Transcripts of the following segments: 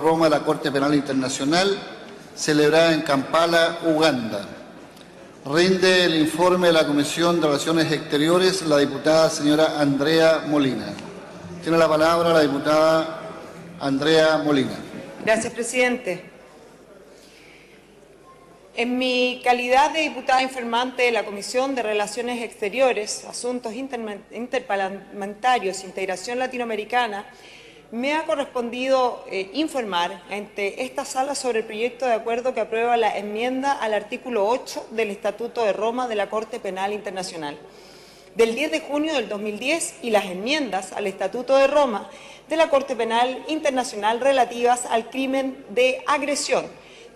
Roma de la Corte Penal Internacional, celebrada en Kampala, Uganda. Rinde el informe de la Comisión de Relaciones Exteriores la diputada señora Andrea Molina. Tiene la palabra la diputada Andrea Molina. Gracias, presidente. En mi calidad de diputada informante de la Comisión de Relaciones Exteriores, Asuntos Interparlamentarios e Integración Latinoamericana, me ha correspondido informar ante esta sala sobre el proyecto de acuerdo que aprueba la enmienda al artículo 8 del Estatuto de Roma de la Corte Penal Internacional del 10 de junio del 2010 y las enmiendas al Estatuto de Roma de la Corte Penal Internacional relativas al crimen de agresión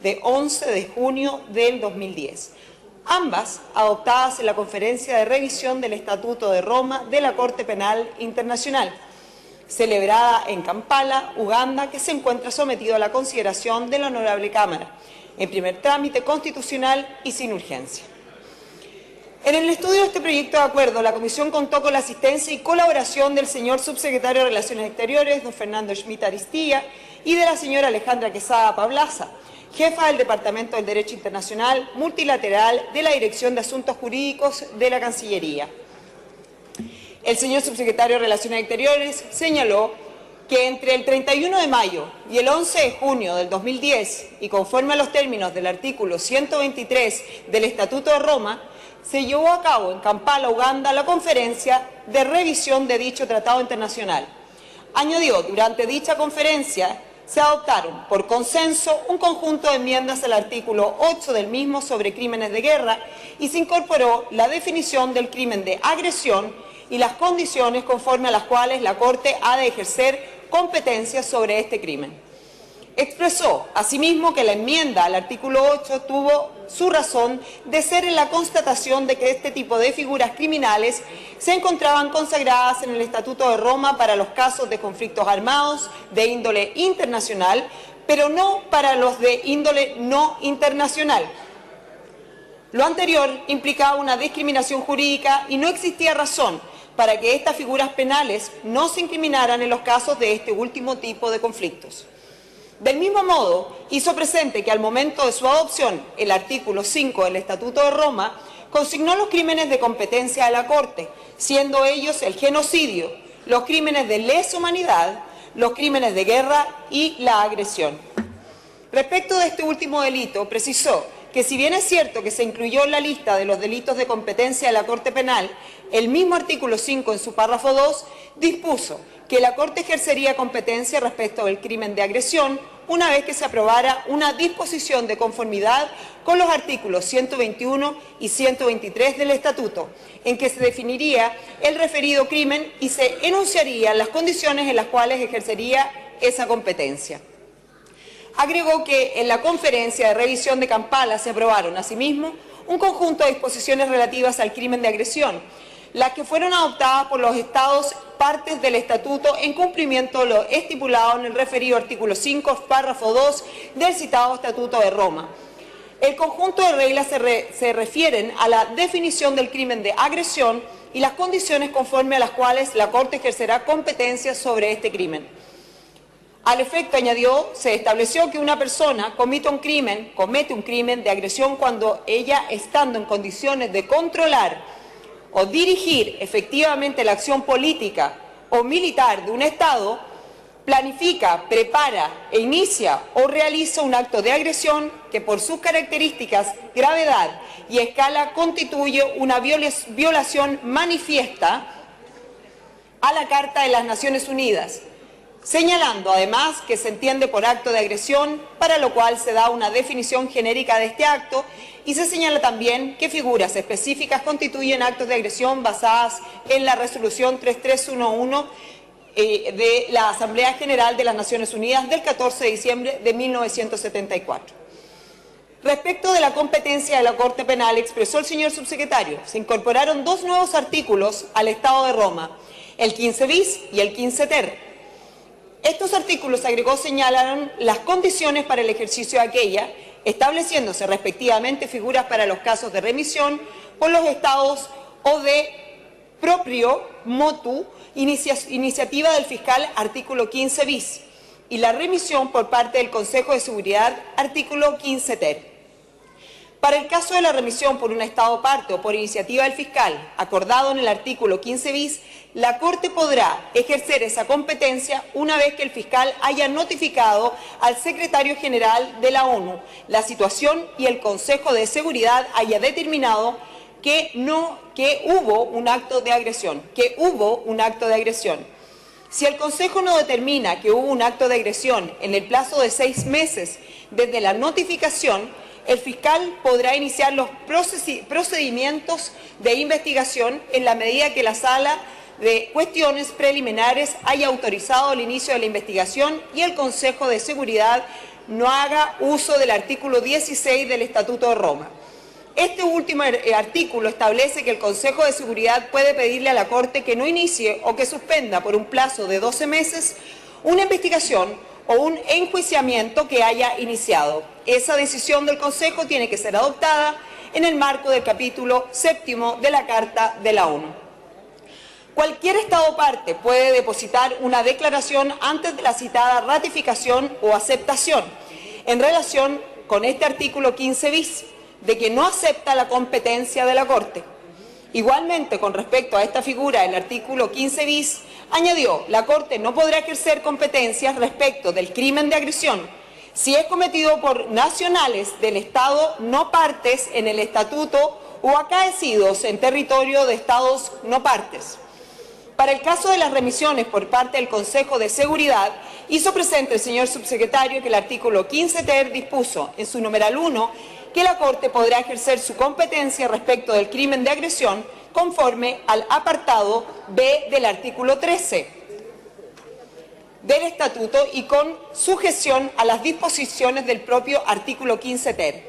de 11 de junio del 2010, ambas adoptadas en la Conferencia de Revisión del Estatuto de Roma de la Corte Penal Internacional, celebrada en Kampala, Uganda, que se encuentra sometido a la consideración de la Honorable Cámara, en primer trámite constitucional y sin urgencia. En el estudio de este proyecto de acuerdo, la Comisión contó con la asistencia y colaboración del señor Subsecretario de Relaciones Exteriores, don Fernando Schmidt Aristía, y de la señora Alejandra Quesada Pablaza, jefa del Departamento del Derecho Internacional Multilateral de la Dirección de Asuntos Jurídicos de la Cancillería. El señor Subsecretario de Relaciones Exteriores señaló que entre el 31 de mayo y el 11 de junio del 2010, y conforme a los términos del artículo 123 del Estatuto de Roma, se llevó a cabo en Kampala, Uganda, la conferencia de revisión de dicho tratado internacional. Añadió, durante dicha conferencia se adoptaron por consenso un conjunto de enmiendas al artículo 8 del mismo sobre crímenes de guerra y se incorporó la definición del crimen de agresión y las condiciones conforme a las cuales la Corte ha de ejercer competencias sobre este crimen. Expresó, asimismo, que la enmienda al artículo 8 tuvo su razón de ser en la constatación de que este tipo de figuras criminales se encontraban consagradas en el Estatuto de Roma para los casos de conflictos armados de índole internacional, pero no para los de índole no internacional. Lo anterior implicaba una discriminación jurídica y no existía razón para que estas figuras penales no se incriminaran en los casos de este último tipo de conflictos. Del mismo modo, hizo presente que al momento de su adopción, el artículo 5 del Estatuto de Roma consignó los crímenes de competencia de la Corte, siendo ellos el genocidio, los crímenes de lesa humanidad, los crímenes de guerra y la agresión. Respecto de este último delito, precisó que si bien es cierto que se incluyó en la lista de los delitos de competencia de la Corte Penal, el mismo artículo 5 en su párrafo 2 dispuso que la Corte ejercería competencia respecto del crimen de agresión una vez que se aprobara una disposición de conformidad con los artículos 121 y 123 del Estatuto, en que se definiría el referido crimen y se enunciarían las condiciones en las cuales ejercería esa competencia. Agregó que en la conferencia de revisión de Kampala se aprobaron, asimismo, un conjunto de disposiciones relativas al crimen de agresión, las que fueron adoptadas por los Estados partes del Estatuto en cumplimiento de lo estipulado en el referido artículo 5, párrafo 2 del citado Estatuto de Roma. El conjunto de reglas se refieren a la definición del crimen de agresión y las condiciones conforme a las cuales la Corte ejercerá competencias sobre este crimen. Al efecto, añadió, se estableció que una persona comete un crimen de agresión cuando ella, estando en condiciones de controlar o dirigir efectivamente la acción política o militar de un Estado, planifica, prepara e inicia o realiza un acto de agresión que por sus características, gravedad y escala constituye una violación manifiesta a la Carta de las Naciones Unidas, señalando además que se entiende por acto de agresión, para lo cual se da una definición genérica de este acto, y se señala también que figuras específicas constituyen actos de agresión basadas en la resolución 3311 de la Asamblea General de las Naciones Unidas del 14 de diciembre de 1974. Respecto de la competencia de la Corte Penal, expresó el señor subsecretario, se incorporaron dos nuevos artículos al Estado de Roma, el 15 bis y el 15 ter. Estos artículos, agregó, señalaron las condiciones para el ejercicio de aquella, estableciéndose respectivamente figuras para los casos de remisión por los Estados o de proprio motu, iniciativa del fiscal, artículo 15 bis, y la remisión por parte del Consejo de Seguridad, artículo 15 ter. Para el caso de la remisión por un Estado parte o por iniciativa del fiscal, acordado en el artículo 15 bis, la Corte podrá ejercer esa competencia una vez que el fiscal haya notificado al secretario general de la ONU la situación y el Consejo de Seguridad haya determinado que hubo un acto de agresión, Si el Consejo no determina que hubo un acto de agresión en el plazo de 6 meses desde la notificación, el fiscal podrá iniciar los procedimientos de investigación en la medida que la Sala de Cuestiones Preliminares haya autorizado el inicio de la investigación y el Consejo de Seguridad no haga uso del artículo 16 del Estatuto de Roma. Este último artículo establece que el Consejo de Seguridad puede pedirle a la Corte que no inicie o que suspenda por un plazo de 12 meses una investigación o un enjuiciamiento que haya iniciado. Esa decisión del Consejo tiene que ser adoptada en el marco del capítulo 7º de la Carta de la ONU. Cualquier Estado parte puede depositar una declaración antes de la citada ratificación o aceptación en relación con este artículo 15 bis, de que no acepta la competencia de la Corte. Igualmente, con respecto a esta figura, el artículo 15 bis añadió, la Corte no podrá ejercer competencias respecto del crimen de agresión si es cometido por nacionales del Estado no partes en el Estatuto o acaecidos en territorio de Estados no partes. Para el caso de las remisiones por parte del Consejo de Seguridad, hizo presente el señor subsecretario que el artículo 15 ter dispuso en su numeral 1 que la Corte podrá ejercer su competencia respecto del crimen de agresión conforme al apartado B del artículo 13 del Estatuto y con sujeción a las disposiciones del propio artículo 15 ter.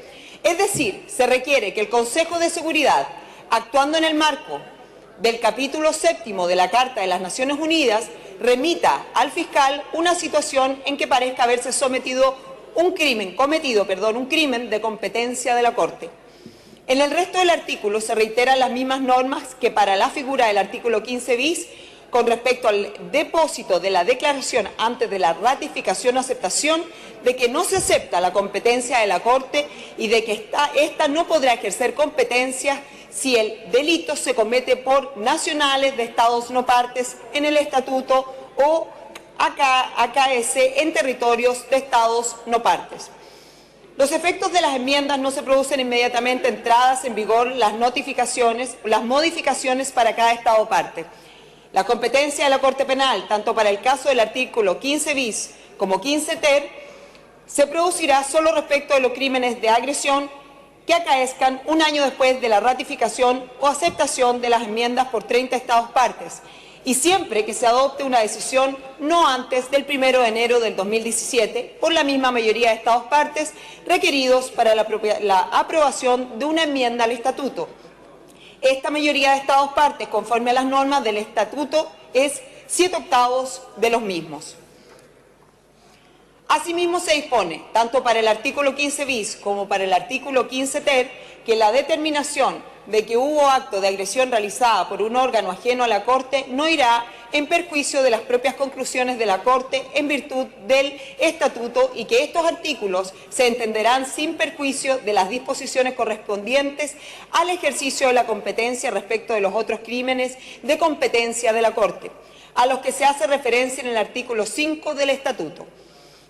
Es decir, se requiere que el Consejo de Seguridad, actuando en el marco del capítulo 7º de la Carta de las Naciones Unidas, remita al fiscal una situación en que parezca haberse cometido un crimen de competencia de la Corte. En el resto del artículo se reiteran las mismas normas que para la figura del artículo 15 bis con respecto al depósito de la declaración antes de la ratificación o aceptación de que no se acepta la competencia de la Corte y de que ésta no podrá ejercer competencia si el delito se comete por nacionales de Estados no partes en el Estatuto o acaece en territorios de Estados no partes. Los efectos de las enmiendas no se producen inmediatamente entradas en vigor las modificaciones para cada Estado parte. La competencia de la Corte Penal, tanto para el caso del artículo 15 bis como 15 ter, se producirá solo respecto de los crímenes de agresión que acaezcan un año después de la ratificación o aceptación de las enmiendas por 30 Estados partes, y siempre que se adopte una decisión no antes del 1 de enero del 2017 por la misma mayoría de Estados partes requeridos para la aprobación de una enmienda al Estatuto. Esta mayoría de Estados partes, conforme a las normas del Estatuto, es 7/8 de los mismos. Asimismo, se dispone, tanto para el artículo 15 bis como para el artículo 15 ter, que la determinación de que hubo acto de agresión realizada por un órgano ajeno a la Corte no irá en perjuicio de las propias conclusiones de la Corte en virtud del Estatuto y que estos artículos se entenderán sin perjuicio de las disposiciones correspondientes al ejercicio de la competencia respecto de los otros crímenes de competencia de la Corte, a los que se hace referencia en el artículo 5 del Estatuto.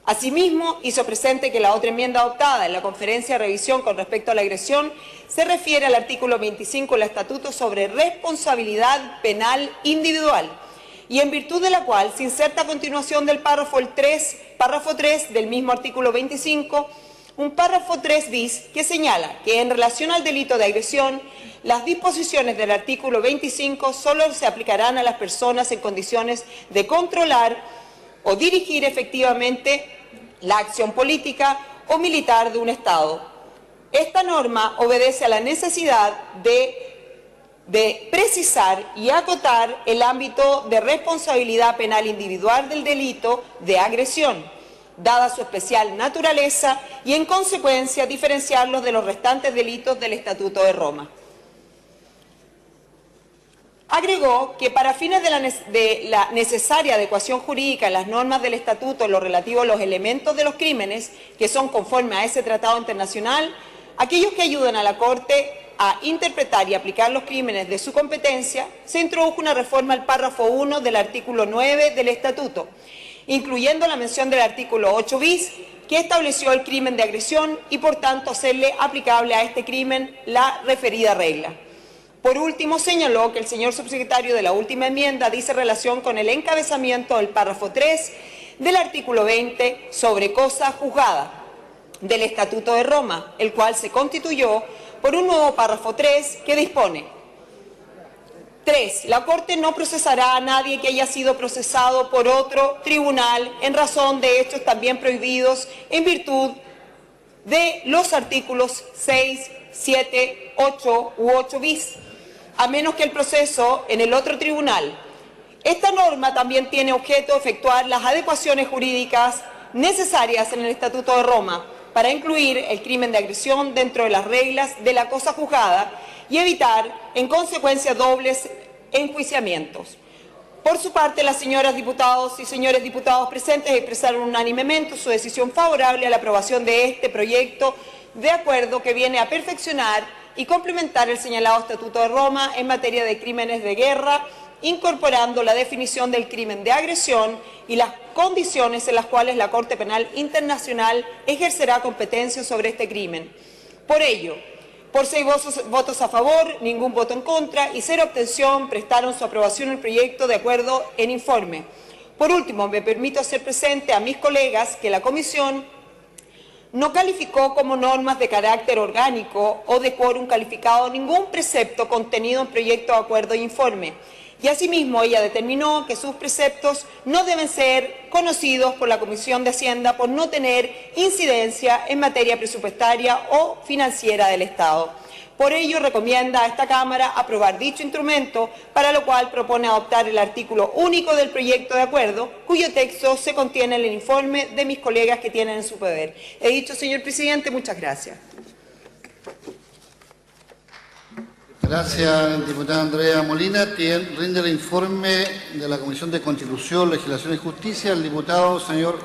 Asimismo, hizo presente que la otra enmienda adoptada en la conferencia de revisión con respecto a la agresión se refiere al artículo 25 del Estatuto sobre responsabilidad penal individual y en virtud de la cual se inserta a continuación del párrafo 3 del mismo artículo 25, un párrafo 3 bis que señala que en relación al delito de agresión, las disposiciones del artículo 25 solo se aplicarán a las personas en condiciones de controlar o dirigir efectivamente la acción política o militar de un Estado. Esta norma obedece a la necesidad de precisar y acotar el ámbito de responsabilidad penal individual del delito de agresión, dada su especial naturaleza y en consecuencia diferenciarlos de los restantes delitos del Estatuto de Roma. Agregó que para fines de la necesaria adecuación jurídica a las normas del estatuto en lo relativo a los elementos de los crímenes que son conformes a ese tratado internacional, aquellos que ayudan a la Corte a interpretar y aplicar los crímenes de su competencia, se introdujo una reforma al párrafo 1 del artículo 9 del estatuto, incluyendo la mención del artículo 8 bis, que estableció el crimen de agresión y, por tanto, hacerle aplicable a este crimen la referida regla. Por último, señaló que el señor subsecretario de la última enmienda dice relación con el encabezamiento del párrafo 3 del artículo 20 sobre cosa juzgada del Estatuto de Roma, el cual se constituyó por un nuevo párrafo 3 que dispone: 3. La Corte no procesará a nadie que haya sido procesado por otro tribunal en razón de hechos también prohibidos en virtud de los artículos 6, 7, 8 u 8 bis, a menos que el proceso en el otro tribunal. Esta norma también tiene objeto efectuar las adecuaciones jurídicas necesarias en el Estatuto de Roma para incluir el crimen de agresión dentro de las reglas de la cosa juzgada y evitar, en consecuencia, dobles enjuiciamientos. Por su parte, las señoras diputados y señores diputados presentes expresaron unánimemente su decisión favorable a la aprobación de este proyecto de acuerdo que viene a perfeccionar y complementar el señalado Estatuto de Roma en materia de crímenes de guerra, incorporando la definición del crimen de agresión y las condiciones en las cuales la Corte Penal Internacional ejercerá competencia sobre este crimen. Por ello, por 6 votos a favor, ningún voto en contra y 0 abstención, prestaron su aprobación al proyecto de acuerdo en informe. Por último, me permito hacer presente a mis colegas que la Comisión no calificó como normas de carácter orgánico o de quórum calificado ningún precepto contenido en proyecto de acuerdo e informe. Y asimismo ella determinó que sus preceptos no deben ser conocidos por la Comisión de Hacienda por no tener incidencia en materia presupuestaria o financiera del Estado. Por ello recomienda a esta Cámara aprobar dicho instrumento, para lo cual propone adoptar el artículo único del proyecto de acuerdo, cuyo texto se contiene en el informe de mis colegas que tienen en su poder. He dicho, señor presidente, muchas gracias. Gracias, diputada Andrea Molina. Rinde el informe de la Comisión de Constitución, Legislación y Justicia el diputado señor